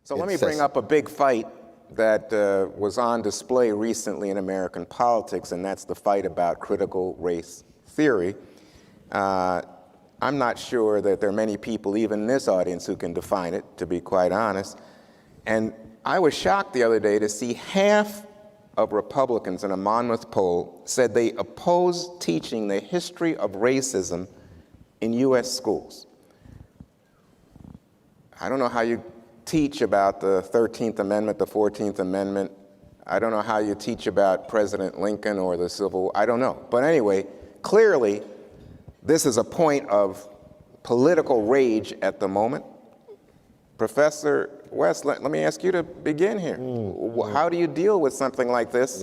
So let me bring up a big fight that was on display recently in American politics, and that's the fight about critical race theory. I'm not sure that there are many people, even in this audience, who can define it, to be quite honest. And I was shocked the other day to see half of Republicans in a Monmouth poll said they oppose teaching the history of racism in U.S. schools. I don't know how you teach about the 13th Amendment, the 14th Amendment. I don't know how you teach about President Lincoln or the Civil War. I don't know. But anyway, clearly, this is a point of political rage at the moment. Professor West, let me ask you to begin here. How do you deal with something like this?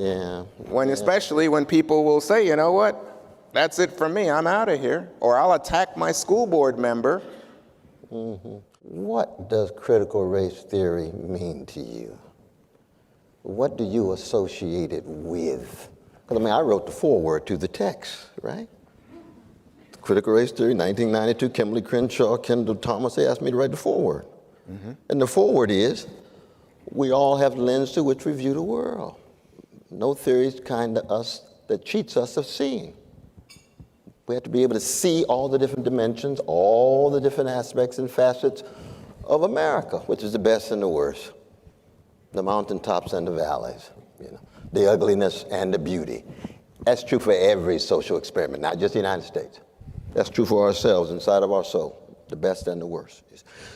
Especially when people will say, you know what, that's it for me, I'm out of here, or I'll attack my school board member. What does critical race theory mean to you? What do you associate it with? Because, I wrote the foreword to the text, right? Critical race theory, 1992, Kimberly Crenshaw, Kendall Thomas, they asked me to write the foreword. And the foreword is, we all have the lens through which we view the world. No theory is kind to us that cheats us of seeing. We have to be able to see all the different dimensions, all the different aspects and facets of America, which is the best and the worst, the mountaintops and the valleys, the ugliness and the beauty. That's true for every social experiment, not just the United States. That's true for ourselves, inside of our soul, the best and the worst.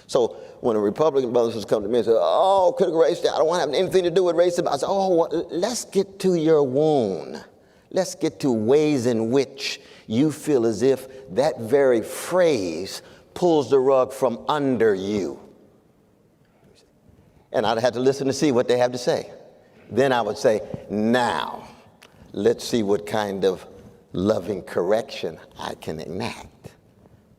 So when a Republican brothers come to me and say, oh, critical race, I don't want to have anything to do with racism, I say, oh, well, let's get to your wound. Let's get to ways in which you feel as if that very phrase pulls the rug from under you. And I'd have to listen to see what they have to say. Then I would say, now, let's see what kind of loving correction I can enact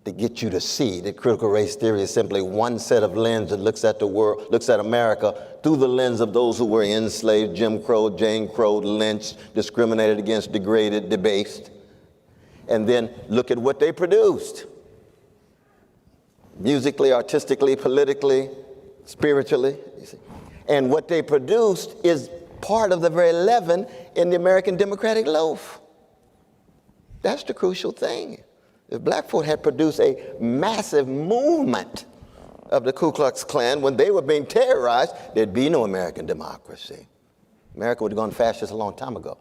to get you to see that critical race theory is simply one set of lens that looks at the world, looks at America through the lens of those who were enslaved, Jim Crow, Jane Crow, lynched, discriminated against, degraded, debased, and then look at what they produced. Musically, artistically, politically, spiritually. You see. And what they produced is part of the very leaven in the American democratic loaf. That's the crucial thing. If black folk had produced a massive movement of the Ku Klux Klan when they were being terrorized, there'd be no American democracy. America would have gone fascist a long time ago.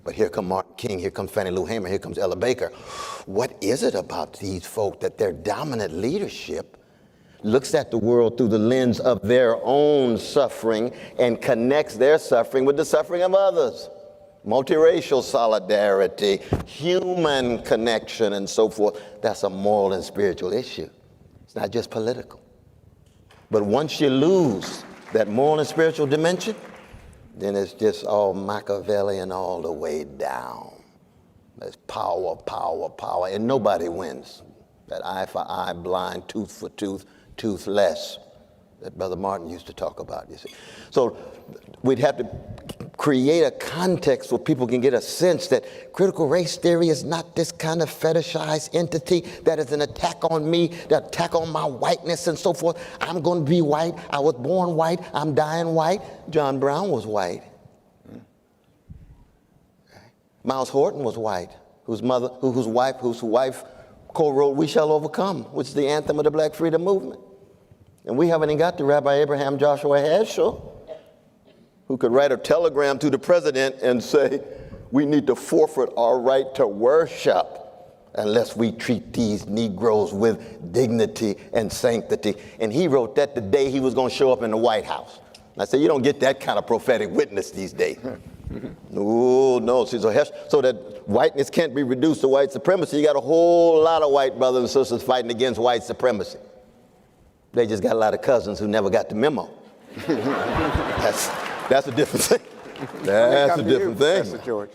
But here come Martin King, here comes Fannie Lou Hamer, here comes Ella Baker. What is it about these folk that their dominant leadership looks at the world through the lens of their own suffering and connects their suffering with the suffering of others? Multiracial solidarity, human connection, and so forth. That's a moral and spiritual issue. It's not just political. But once you lose that moral and spiritual dimension, then it's just all Machiavellian all the way down. There's power, power, power, and nobody wins. That eye for eye, blind, tooth for tooth, toothless, that Brother Martin used to talk about, you see. So we'd have to create a context where people can get a sense that critical race theory is not this kind of fetishized entity that is an attack on me, that attack on my whiteness and so forth. I'm going to be white. I was born white. I'm dying white. John Brown was white. Miles Horton was white, whose wife co-wrote We Shall Overcome, which is the anthem of the Black Freedom Movement. And we haven't even got to Rabbi Abraham Joshua Heschel, who could write a telegram to the president and say, we need to forfeit our right to worship unless we treat these Negroes with dignity and sanctity. And he wrote that the day he was going to show up in the White House. And I said, you don't get that kind of prophetic witness these days. No. So that whiteness can't be reduced to white supremacy. You got a whole lot of white brothers and sisters fighting against white supremacy. They just got a lot of cousins who never got the memo. That's a different thing. That's a different thing. Professor George.